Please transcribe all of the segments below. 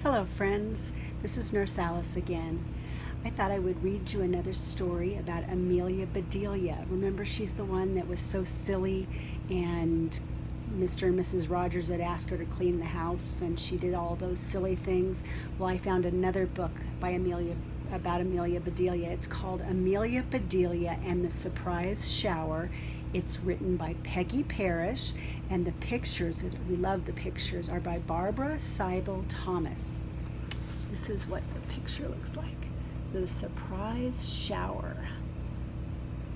Hello friends, this is Nurse Alice again. I thought I would read you another story about Amelia Bedelia. Remember, she's the one that was so silly and Mr. and Mrs. Rogers had asked her to clean the house and she did all those silly things. Well, I found another book by about Amelia Bedelia. It's called Amelia Bedelia and the Surprise Shower. It's written by Peggy Parish, and the pictures, we love the pictures, are by Barbara Seibel Thomas. This is what the picture looks like. The Surprise Shower.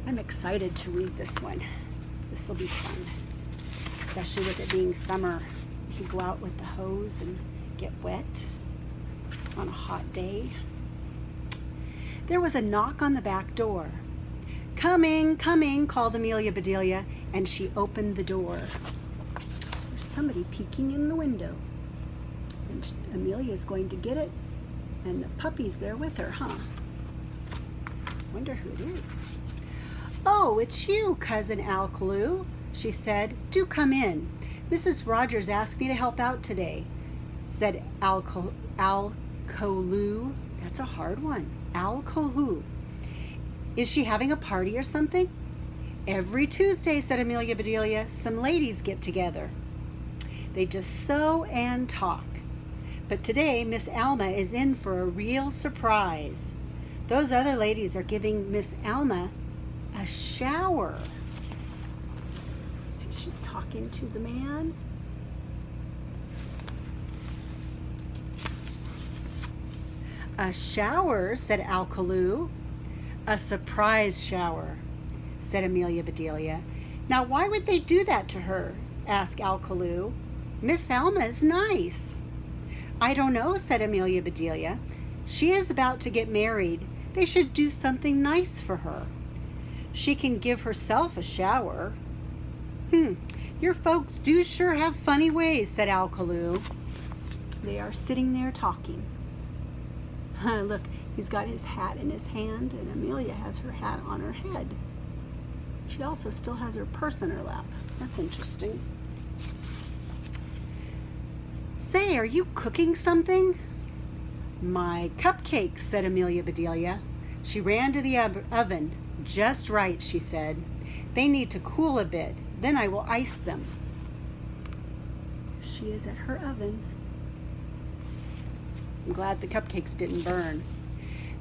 I'm excited to read this one. This will be fun, especially with it being summer. You can go out with the hose and get wet on a hot day. There was a knock on the back door. "Coming, coming," called Amelia Bedelia, and she opened the door. There's somebody peeking in the window. And Amelia's going to get it, and the puppy's there with her, huh? Wonder who it is. "Oh, it's you, Cousin Alcaloo," she said. "Do come in. Mrs. Rogers asked me to help out today," said Alcaloo. That's a hard one. Alcaloo. "Is she having a party or something?" "Every Tuesday," said Amelia Bedelia, "some ladies get together. They just sew and talk. But today, Miss Alma is in for a real surprise. Those other ladies are giving Miss Alma a shower." See, she's talking to the man. "A shower," said Alcaloo. "A surprise shower," said Amelia Bedelia. "Now, why would they do that to her?" asked Alcaloo. "Miss Alma is nice." "I don't know," said Amelia Bedelia. "She is about to get married. They should do something nice for her. She can give herself a shower." Your folks do sure have funny ways," said Alcaloo. They are sitting there talking. Look, he's got his hat in his hand, and Amelia has her hat on her head. She also still has her purse in her lap. That's interesting. "Say, are you cooking something?" "My cupcakes," said Amelia Bedelia. She ran to the oven. "Just right," she said. "They need to cool a bit. Then I will ice them." She is at her oven. I'm glad the cupcakes didn't burn.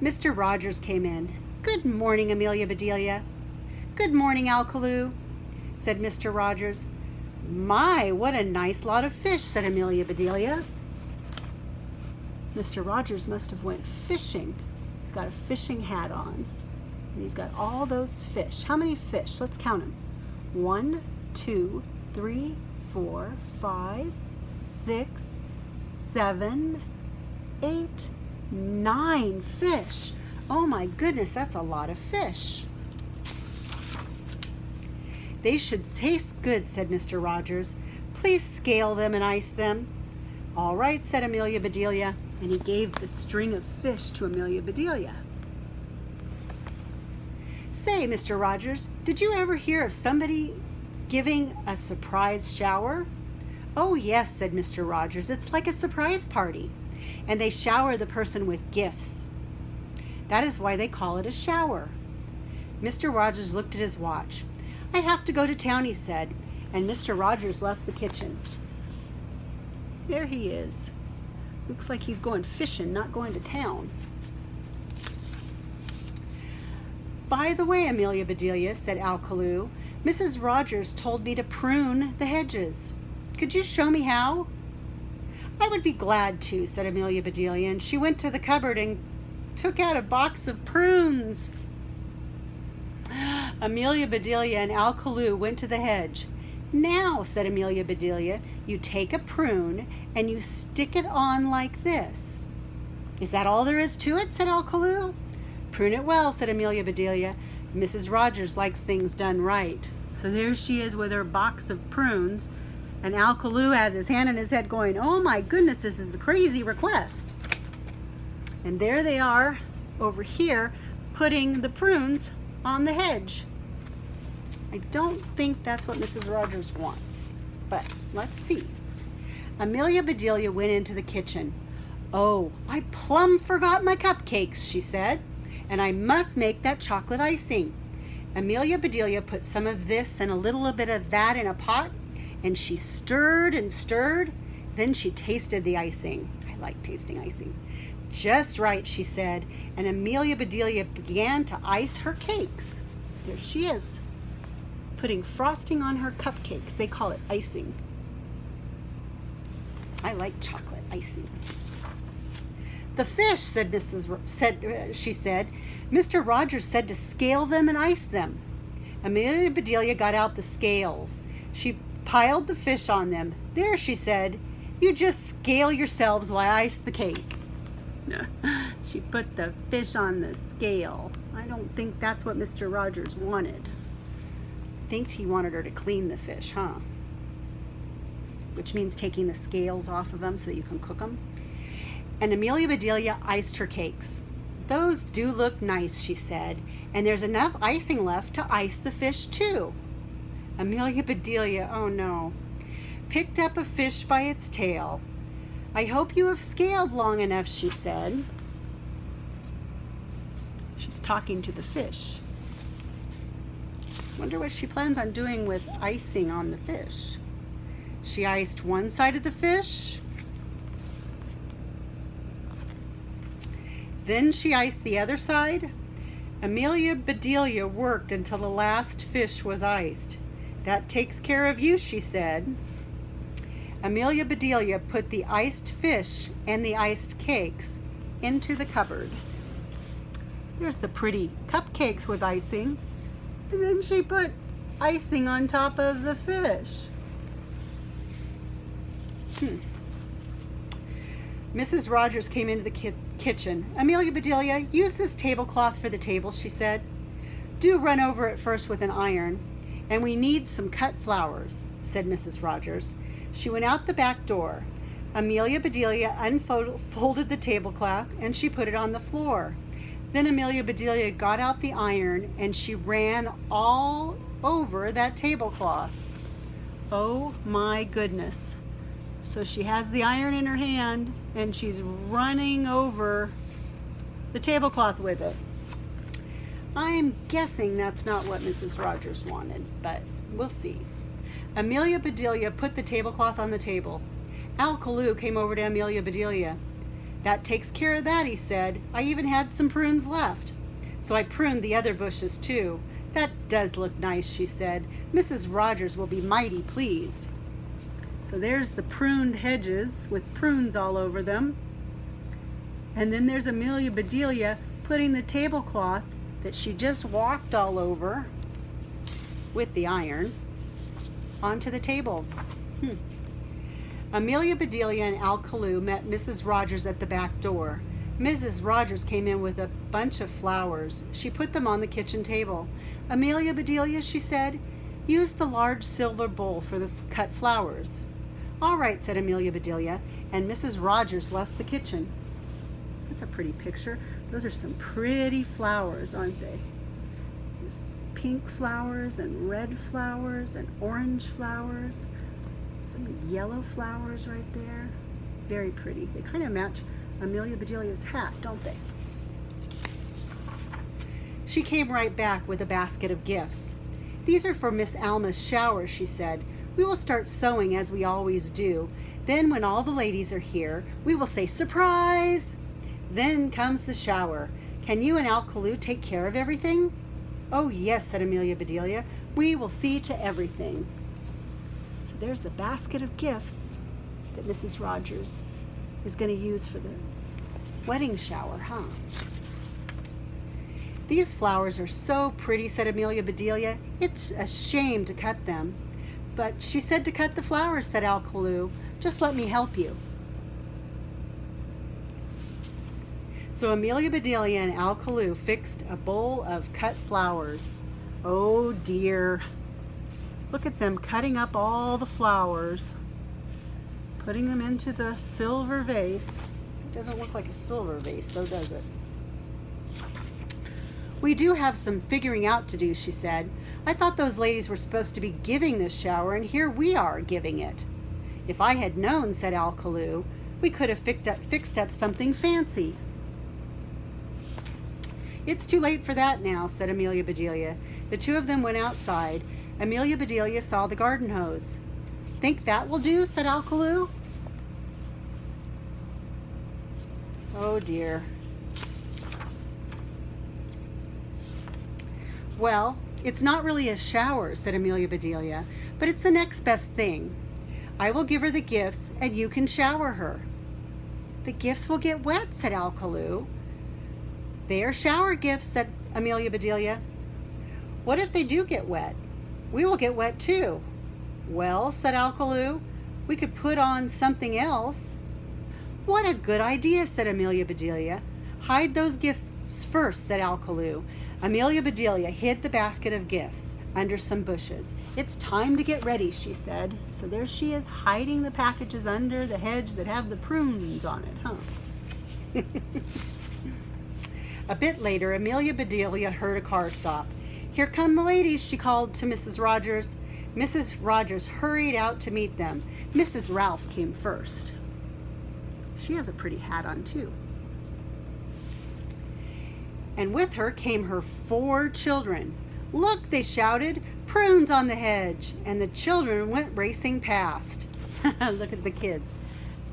Mr. Rogers came in. "Good morning, Amelia Bedelia." "Good morning, Alcaloo," said Mr. Rogers. "My, what a nice lot of fish," said Amelia Bedelia. Mr. Rogers must have went fishing. He's got a fishing hat on, and he's got all those fish. How many fish? Let's count them. 1, 2, 3, 4, 5, 6, 7, 8, 9 fish. Oh my goodness, that's a lot of fish. "They should taste good," said Mr. Rogers. "Please scale them and ice them." "All right," said Amelia Bedelia, and he gave the string of fish to Amelia Bedelia. "Say, Mr. Rogers, did you ever hear of somebody giving a surprise shower?" "Oh yes," said Mr. Rogers. "It's like a surprise party, and they shower the person with gifts. That is why they call it a shower." Mr. Rogers looked at his watch. "I have to go to town," he said, and Mr. Rogers left the kitchen. There he is. Looks like he's going fishing, not going to town. "By the way, Amelia Bedelia," said Alcaloo, "Mrs. Rogers told me to prune the hedges. Could you show me how?" "I would be glad to," said Amelia Bedelia, and she went to the cupboard and took out a box of prunes. Amelia Bedelia and Alcaloo went to the hedge. "Now," said Amelia Bedelia, "you take a prune and you stick it on like this." "Is that all there is to it?" said Alcaloo. "Prune it well," said Amelia Bedelia. "Mrs. Rogers likes things done right." So there she is with her box of prunes, and Alcaloo has his hand in his head going, "Oh my goodness, this is a crazy request." And there they are over here putting the prunes on the hedge. I don't think that's what Mrs. Rogers wants, but let's see. Amelia Bedelia went into the kitchen. "Oh, I plumb forgot my cupcakes," she said, "and I must make that chocolate icing." Amelia Bedelia put some of this and a little bit of that in a pot, and she stirred and stirred. Then she tasted the icing. I like tasting icing. "Just right," she said, and Amelia Bedelia began to ice her cakes. There she is, putting frosting on her cupcakes. They call it icing. I like chocolate icing. "The fish," she said, "Mr. Rogers said to scale them and ice them." Amelia Bedelia got out the scales. She piled the fish on them. "There," she said, "you just scale yourselves while I ice the cake." She put the fish on the scale. I don't think that's what Mr. Rogers wanted. I think he wanted her to clean the fish, huh? Which means taking the scales off of them so that you can cook them. And Amelia Bedelia iced her cakes. "Those do look nice," she said, "and there's enough icing left to ice the fish too." Amelia Bedelia, oh no, picked up a fish by its tail. "I hope you have scaled long enough," she said. She's talking to the fish. Wonder what she plans on doing with icing on the fish. She iced one side of the fish. Then she iced the other side. Amelia Bedelia worked until the last fish was iced. "That takes care of you," she said. Amelia Bedelia put the iced fish and the iced cakes into the cupboard. There's the pretty cupcakes with icing. And then she put icing on top of the fish. Mrs. Rogers came into the kitchen. "Amelia Bedelia, use this tablecloth for the table," she said. "Do run over it first with an iron. And we need some cut flowers," said Mrs. Rogers. She went out the back door. Amelia Bedelia unfolded the tablecloth and she put it on the floor. Then Amelia Bedelia got out the iron and she ran all over that tablecloth. Oh my goodness. So she has the iron in her hand and she's running over the tablecloth with it. I'm guessing that's not what Mrs. Rogers wanted, but we'll see. Amelia Bedelia put the tablecloth on the table. Al Kaloo came over to Amelia Bedelia. "That takes care of that," he said. "I even had some prunes left. So I pruned the other bushes too. That does look nice," she said. "Mrs. Rogers will be mighty pleased." So there's the pruned hedges with prunes all over them. And then there's Amelia Bedelia putting the tablecloth that she just walked all over with the iron onto the table. Amelia Bedelia and Al Kaloo met Mrs. Rogers at the back door. Mrs. Rogers came in with a bunch of flowers. She put them on the kitchen table. "Amelia Bedelia," she said, "use the large silver bowl for the cut flowers." "All right," said Amelia Bedelia, and Mrs. Rogers left the kitchen. That's a pretty picture. Those are some pretty flowers, aren't they? There's pink flowers and red flowers and orange flowers. Some yellow flowers right there. Very pretty. They kind of match Amelia Bedelia's hat, don't they? She came right back with a basket of gifts. "These are for Miss Alma's shower," she said. "We will start sewing as we always do. Then when all the ladies are here, we will say surprise. Then comes the shower. Can you and Al Kaloo take care of everything?" "Oh yes," said Amelia Bedelia. "We will see to everything." So there's the basket of gifts that Mrs. Rogers is going to use for the wedding shower, huh? "These flowers are so pretty," said Amelia Bedelia. "It's a shame to cut them." "But she said to cut the flowers," said Al Kaloo. "Just let me help you." So Amelia Bedelia and Al Kaloo fixed a bowl of cut flowers. Oh dear. Look at them cutting up all the flowers, putting them into the silver vase. It doesn't look like a silver vase though, does it? "We do have some figuring out to do," she said. "I thought those ladies were supposed to be giving this shower, and here we are giving it." "If I had known," said Al Kaloo, We could have fixed up something fancy." "It's too late for that now," said Amelia Bedelia. The two of them went outside. Amelia Bedelia saw the garden hose. "Think that will do?" said Alcaloo. Oh dear. "Well, it's not really a shower," said Amelia Bedelia, "but it's the next best thing. I will give her the gifts and you can shower her." "The gifts will get wet," said Alcaloo. "They are shower gifts," said Amelia Bedelia. "What if they do get wet? We will get wet too." "Well," said Alcaloo, "we could put on something else." "What a good idea," said Amelia Bedelia. "Hide those gifts first," said Alcaloo. Amelia Bedelia hid the basket of gifts under some bushes. "It's time to get ready," she said. So there she is, hiding the packages under the hedge that have the prunes on it, huh? A bit later, Amelia Bedelia heard a car stop. "Here come the ladies," she called to Mrs. Rogers. Mrs. Rogers hurried out to meet them. Mrs. Ralph came first. She has a pretty hat on, too. And with her came her 4 children. "Look," they shouted, "prunes on the hedge!" And the children went racing past. Look at the kids.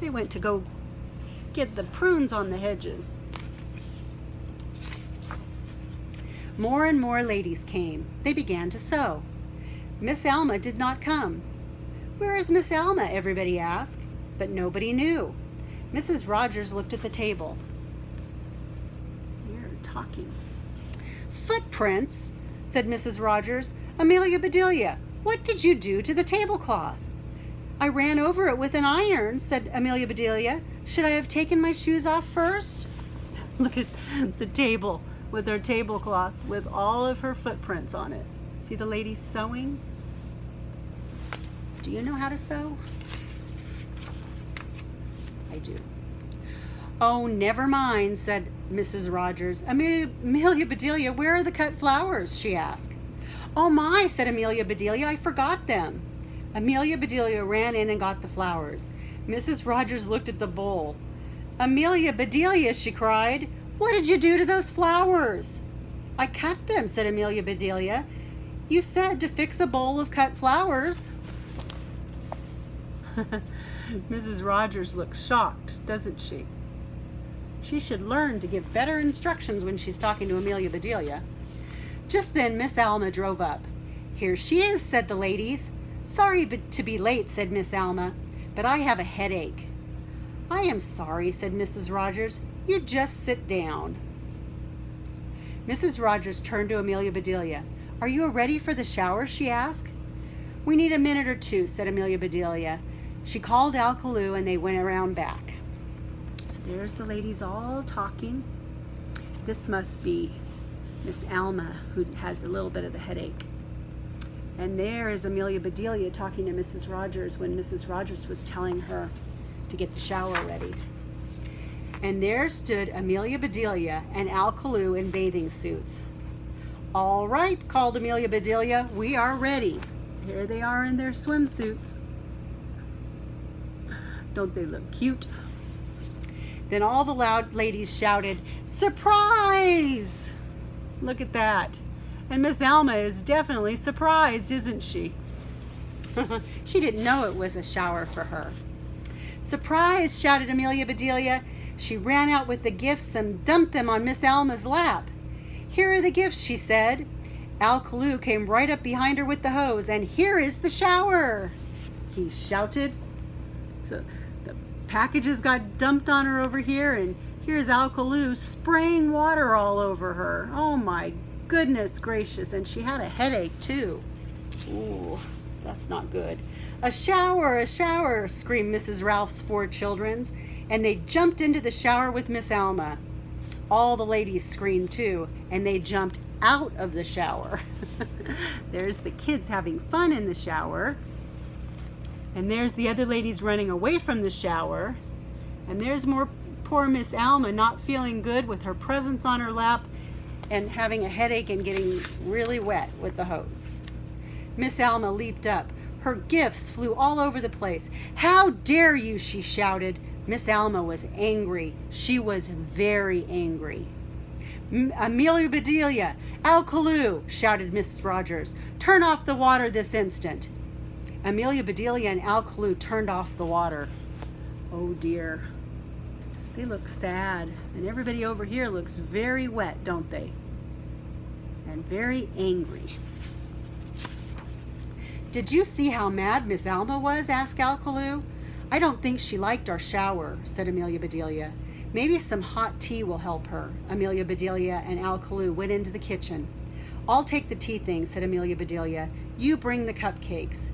They went to go get the prunes on the hedges. More and more ladies came. They began to sew. Miss Alma did not come. "Where is Miss Alma?" everybody asked, but nobody knew. Mrs. Rogers looked at the table. We're talking. "Footprints," said Mrs. Rogers. "Amelia Bedelia, what did you do to the tablecloth?" "I ran over it with an iron," said Amelia Bedelia. "Should I have taken my shoes off first?" Look at the table with her tablecloth with all of her footprints on it. See the lady sewing? Do you know how to sew? I do. "Oh, never mind," said Mrs. Rogers. Amelia Bedelia, where are the cut flowers?" she asked. "Oh my," said Amelia Bedelia, "I forgot them." Amelia Bedelia ran in and got the flowers. Mrs. Rogers looked at the bowl. "Amelia Bedelia," she cried, "what did you do to those flowers?" "I cut them," said Amelia Bedelia. "You said to fix a bowl of cut flowers." Mrs. Rogers looks shocked, doesn't she? She should learn to give better instructions when she's talking to Amelia Bedelia. Just then Miss Alma drove up. "Here she is," said the ladies. "Sorry to be late," said Miss Alma, "but I have a headache." "I am sorry," said Mrs. Rogers. "You just sit down." Mrs. Rogers turned to Amelia Bedelia. "Are you ready for the shower?" she asked. "We need a minute or two," said Amelia Bedelia. She called Alcaloo and they went around back. So there's the ladies all talking. This must be Miss Alma, who has a little bit of the headache. And there is Amelia Bedelia talking to Mrs. Rogers when Mrs. Rogers was telling her to get the shower ready. And there stood Amelia Bedelia and Alcaloo in bathing suits. "All right," called Amelia Bedelia, "we are ready." Here they are in their swimsuits. Don't they look cute? Then all the loud ladies shouted, "Surprise!" Look at that. And Miss Alma is definitely surprised, isn't she? She didn't know it was a shower for her. "Surprise!" shouted Amelia Bedelia. She ran out with the gifts and dumped them on Miss Alma's lap. "Here are the gifts," she said. Alcaloo came right up behind her with the hose, and "Here is the shower," he shouted. So the packages got dumped on her over here, and here's Alcaloo spraying water all over her. Oh my goodness gracious, and she had a headache too. Ooh, that's not good. A shower, screamed Mrs. Ralph's 4 children, and they jumped into the shower with Miss Alma. All the ladies screamed too, and they jumped out of the shower. There's the kids having fun in the shower. And there's the other ladies running away from the shower. And there's poor Miss Alma not feeling good with her presents on her lap and having a headache and getting really wet with the hose. Miss Alma leaped up. Her gifts flew all over the place. "How dare you!" she shouted. Miss Alma was angry. She was very angry. Amelia Bedelia, Alcaloo, shouted Mrs. Rogers. Turn off the water this instant. Amelia Bedelia and Alcaloo turned off the water. Oh dear. They look sad. And everybody over here looks very wet, don't they? And very angry. Did you see how mad Miss Alma was? Asked Alcaloo. I don't think she liked our shower, said Amelia Bedelia. Maybe some hot tea will help her. Amelia Bedelia and Alcaloo went into the kitchen. I'll take the tea things, said Amelia Bedelia. You bring the cupcakes.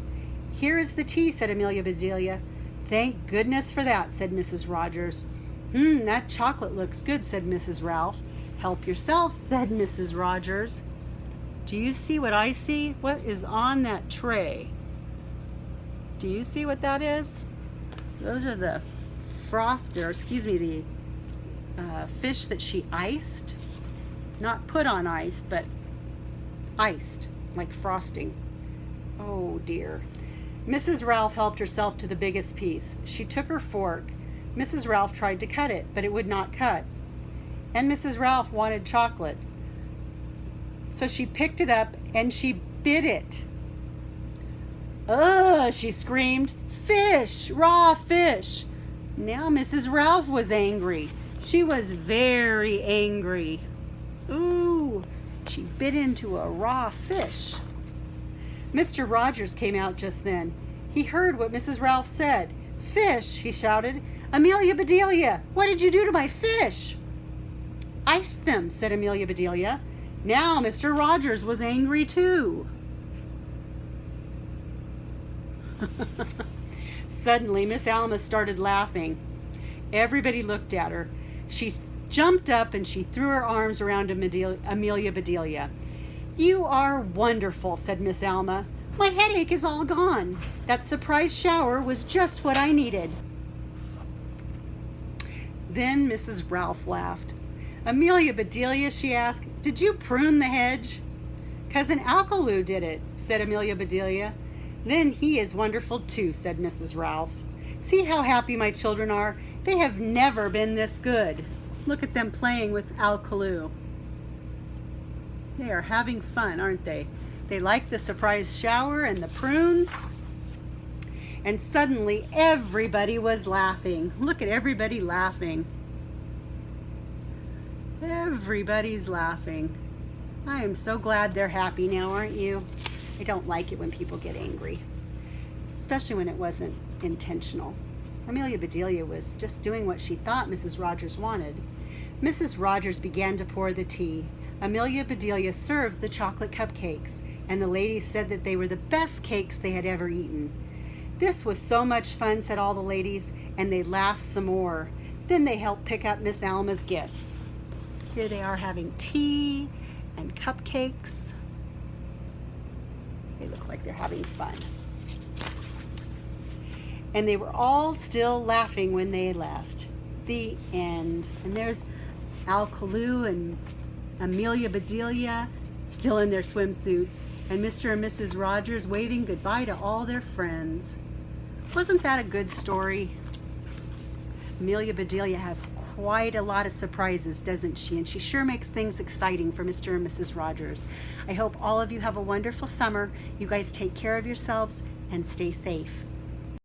Here is the tea, said Amelia Bedelia. Thank goodness for that, said Mrs. Rogers. That chocolate looks good, said Mrs. Ralph. Help yourself, said Mrs. Rogers. Do you see what I see? What is on that tray? Do you see what that is? Those are the the fish that she iced. Not put on ice, but iced, like frosting. Oh dear. Mrs. Ralph helped herself to the biggest piece. She took her fork. Mrs. Ralph tried to cut it, but it would not cut. And Mrs. Ralph wanted chocolate. So she picked it up and she bit it. Ugh, she screamed. Fish! Raw fish! Now Mrs. Ralph was angry. She was very angry. Ooh, she bit into a raw fish. Mr. Rogers came out just then. He heard what Mrs. Ralph said. Fish, he shouted. Amelia Bedelia, what did you do to my fish? Iced them, said Amelia Bedelia. Now Mr. Rogers was angry too. Suddenly, Miss Alma started laughing. Everybody looked at her. She jumped up and she threw her arms around Amelia Bedelia. You are wonderful, said Miss Alma. My headache is all gone. That surprise shower was just what I needed. Then Mrs. Ralph laughed. Amelia Bedelia, she asked, did you prune the hedge? Cousin Alcaloo did it, said Amelia Bedelia. Then he is wonderful too, said Mrs. Ralph. See how happy my children are. They have never been this good. Look at them playing with Alcaloo. They are having fun, aren't they? They like the surprise shower and the prunes. And suddenly everybody was laughing. Look at everybody laughing. Everybody's laughing. I am so glad they're happy now, aren't you? I don't like it when people get angry, especially when it wasn't intentional. Amelia Bedelia was just doing what she thought Mrs. Rogers wanted. Mrs. Rogers began to pour the tea. Amelia Bedelia served the chocolate cupcakes, and the ladies said that they were the best cakes they had ever eaten. This was so much fun, said all the ladies, and they laughed some more. Then they helped pick up Miss Alma's gifts. Here they are having tea and cupcakes. They look like they're having fun. And they were all still laughing when they left. The end. And there's Alcaloo and Amelia Bedelia still in their swimsuits, and Mr. and Mrs. Rogers waving goodbye to all their friends. Wasn't that a good story? Amelia Bedelia has quite a lot of surprises, doesn't she? And she sure makes things exciting for Mr. and Mrs. Rogers. I hope all of you have a wonderful summer. You guys take care of yourselves and stay safe.